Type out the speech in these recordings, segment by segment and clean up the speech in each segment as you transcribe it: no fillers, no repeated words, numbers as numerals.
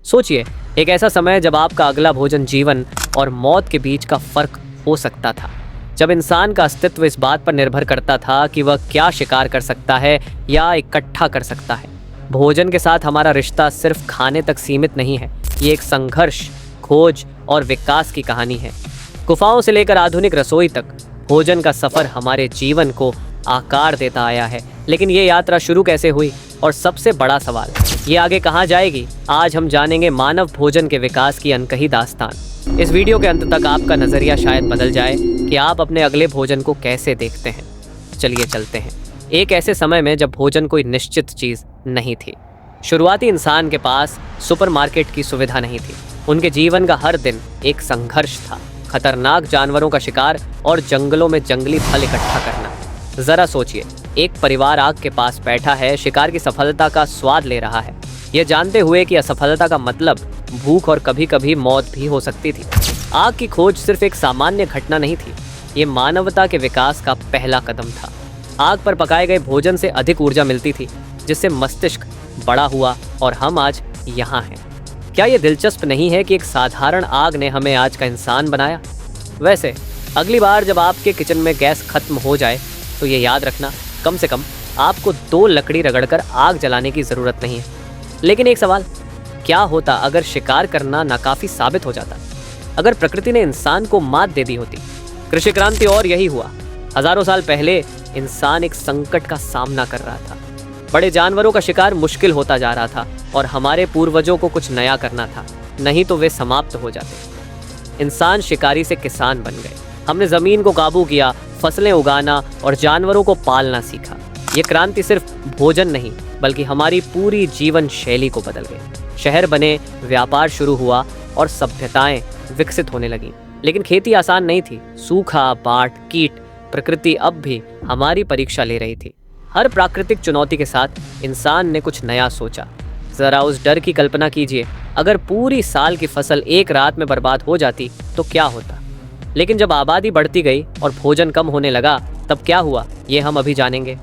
सोचिए, एक ऐसा समय जब आपका अगला भोजन जीवन और मौत के बीच का फर्क हो सकता था। जब इंसान का अस्तित्व इस बात पर निर्भर करता था कि वह क्या शिकार कर सकता है या इकट्ठा कर सकता है। भोजन के साथ हमारा रिश्ता सिर्फ खाने तक सीमित नहीं है। ये एक संघर्ष, खोज और विकास की कहानी है। गुफाओं से लेकर आधुनिक रसोई तक भोजन का सफर हमारे जीवन को आकार देता आया है। लेकिन ये यात्रा शुरू कैसे हुई, और सबसे बड़ा सवाल, ये आगे कहाँ जाएगी? आज हम जानेंगे मानव भोजन के विकास की अनकही दास्तान। इस वीडियो के अंत तक आपका नजरिया शायद बदल जाए कि आप अपने अगले भोजन को कैसे देखते हैं। चलिए चलते हैं एक ऐसे समय में जब भोजन कोई निश्चित चीज नहीं थी। शुरुआती इंसान के पास सुपरमार्केट की सुविधा नहीं थी। उनके जीवन का हर दिन एक संघर्ष था। खतरनाक जानवरों का शिकार और जंगलों में जंगली फल इकट्ठा करना। जरा सोचिए, एक परिवार आग के पास बैठा है, शिकार की सफलता का स्वाद ले रहा है, यह जानते हुए कि असफलता का मतलब भूख और कभी कभी मौत भी हो सकती थी। आग की खोज सिर्फ एक सामान्य घटना नहीं थी, ये मानवता के विकास का पहला कदम था। आग पर पकाए गए भोजन से अधिक ऊर्जा मिलती थी, जिससे मस्तिष्क बड़ा हुआ और हम आज यहाँ हैं। क्या ये दिलचस्प नहीं है कि एक साधारण आग ने हमें आज का इंसान बनाया? वैसे अगली बार जब आपके किचन में गैस खत्म हो जाए तो ये याद रखना, कम से कम आपको 2 लकड़ी रगड़कर आग जलाने की ज़रूरत नहीं है। लेकिन एक सवाल, क्या होता अगर शिकार करना नाकाफी साबित हो जाता? अगर प्रकृति ने इंसान को मात दे दी होती? कृषि क्रांति और यही हुआ। हजारों साल पहले इंसान एक संकट का सामना कर रहा था। बड़े जानवरों का शिकार मुश्किल होता जा रहा था और हमारे पूर्वजों को कुछ नया करना था, नहीं तो वे समाप्त हो जाते। इंसान शिकारी से किसान बन गए। हमने ज़मीन को काबू किया, फसलें उगाना और जानवरों को पालना सीखा। ये क्रांति सिर्फ भोजन नहीं, बल्कि हमारी पूरी जीवन शैली को बदल गई। शहर बने, व्यापार शुरू हुआ और सभ्यताएं विकसित होने लगीं। लेकिन खेती आसान नहीं थी। सूखा, बाढ़, कीट, प्रकृति अब भी हमारी परीक्षा ले रही थी। हर प्राकृतिक चुनौती के साथ इंसान ने कुछ नया सोचा। जरा उस डर की कल्पना कीजिए, अगर पूरी साल की फसल एक रात में बर्बाद हो जाती तो क्या होता? लेकिन जब आबादी बढ़ती गई और भोजन कम होने लगा, तब क्या हुआ, ये हम अभी जानेंगे।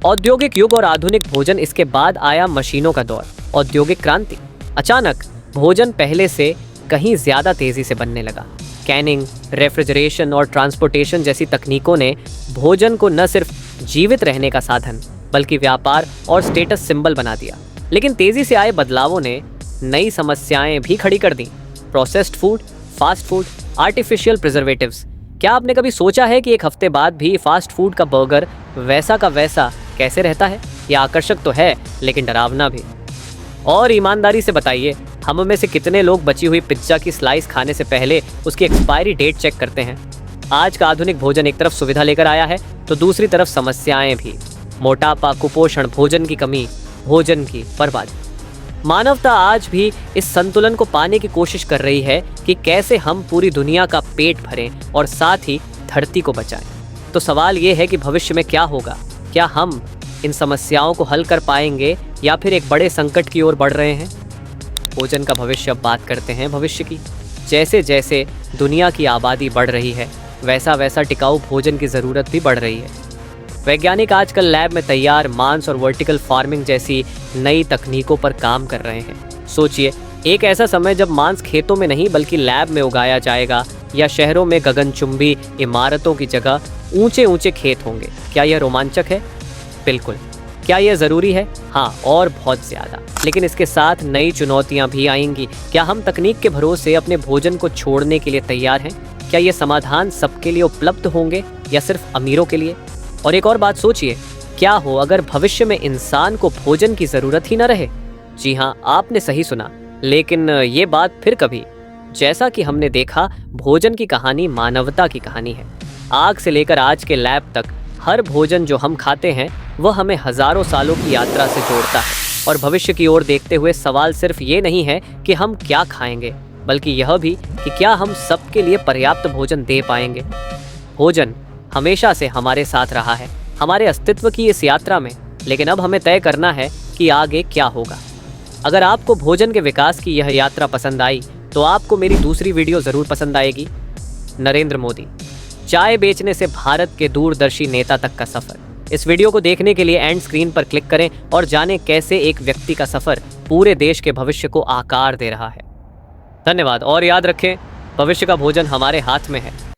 औद्योगिक युग और आधुनिक भोजन, इसके बाद आया मशीनों का दौर, औद्योगिक क्रांति। अचानक भोजन पहले से कहीं ज्यादा तेजी से बनने लगा। कैनिंग, रेफ्रिजरेशन और ट्रांसपोर्टेशन जैसी तकनीकों ने भोजन को न सिर्फ जीवित रहने का साधन, बल्कि व्यापार और स्टेटस सिंबल बना दिया। लेकिन तेजी से आए बदलावों ने नई समस्याएं भी खड़ी कर दी। Processed food, fast food, artificial preservatives. क्या आपने कभी सोचा है कि एक हफ्ते बाद भी फास्ट फूड का बर्गर वैसा का वैसा कैसे रहता है? यह आकर्षक तो है, लेकिन डरावना भी। और ईमानदारी से बताइए, हम में से कितने लोग बची हुई पिज्जा की स्लाइस खाने से पहले उसकी एक्सपायरी डेट चेक करते हैं? आज का आधुनिक भोजन एक तरफ सुविधा लेकर आया है, तो दूसरी तरफ समस्याएं भी। मोटापा, कुपोषण, भोजन की कमी, भोजन की बर्बादी। मानवता आज भी इस संतुलन को पाने की कोशिश कर रही है कि कैसे हम पूरी दुनिया का पेट भरें और साथ ही धरती को बचाएं। तो सवाल ये है कि भविष्य में क्या होगा? क्या हम इन समस्याओं को हल कर पाएंगे या फिर एक बड़े संकट की ओर बढ़ रहे हैं? भोजन का भविष्य, अब बात करते हैं भविष्य की। जैसे जैसे दुनिया की आबादी बढ़ रही है, वैसा वैसा टिकाऊ भोजन की ज़रूरत भी बढ़ रही है। वैज्ञानिक आजकल लैब में तैयार मांस और वर्टिकल फार्मिंग जैसी नई तकनीकों पर काम कर रहे हैं। सोचिए, एक ऐसा समय जब मांस खेतों में नहीं बल्कि लैब में उगाया जाएगा, या शहरों में गगनचुंबी इमारतों की जगह ऊंचे ऊंचे खेत होंगे। क्या यह रोमांचक है? बिल्कुल। क्या यह ज़रूरी है? हाँ, और बहुत ज़्यादा। लेकिन इसके साथ नई चुनौतियाँ भी आएंगी। क्या हम तकनीक के भरोसे अपने भोजन को छोड़ने के लिए तैयार हैं? क्या ये समाधान सबके लिए उपलब्ध होंगे या सिर्फ अमीरों के लिए? और एक और बात सोचिए, क्या हो अगर भविष्य में इंसान को भोजन की ज़रूरत ही न रहे? जी हाँ, आपने सही सुना। लेकिन ये बात फिर कभी। जैसा कि हमने देखा, भोजन की कहानी मानवता की कहानी है। आग से लेकर आज के लैब तक, हर भोजन जो हम खाते हैं वह हमें हजारों सालों की यात्रा से जोड़ता है। और भविष्य की ओर देखते हुए सवाल सिर्फ ये नहीं है कि हम क्या खाएंगे, बल्कि यह भी कि क्या हम सबके लिए पर्याप्त भोजन दे पाएंगे। भोजन हमेशा से हमारे साथ रहा है, हमारे अस्तित्व की इस यात्रा में। लेकिन अब हमें तय करना है कि आगे क्या होगा। अगर आपको भोजन के विकास की यह यात्रा पसंद आई, तो आपको मेरी दूसरी वीडियो ज़रूर पसंद आएगी। नरेंद्र मोदी, चाय बेचने से भारत के दूरदर्शी नेता तक का सफ़र। इस वीडियो को देखने के लिए एंड स्क्रीन पर क्लिक करें और जानें कैसे एक व्यक्ति का सफर पूरे देश के भविष्य को आकार दे रहा है। धन्यवाद और याद रखें, भविष्य का भोजन हमारे हाथ में है।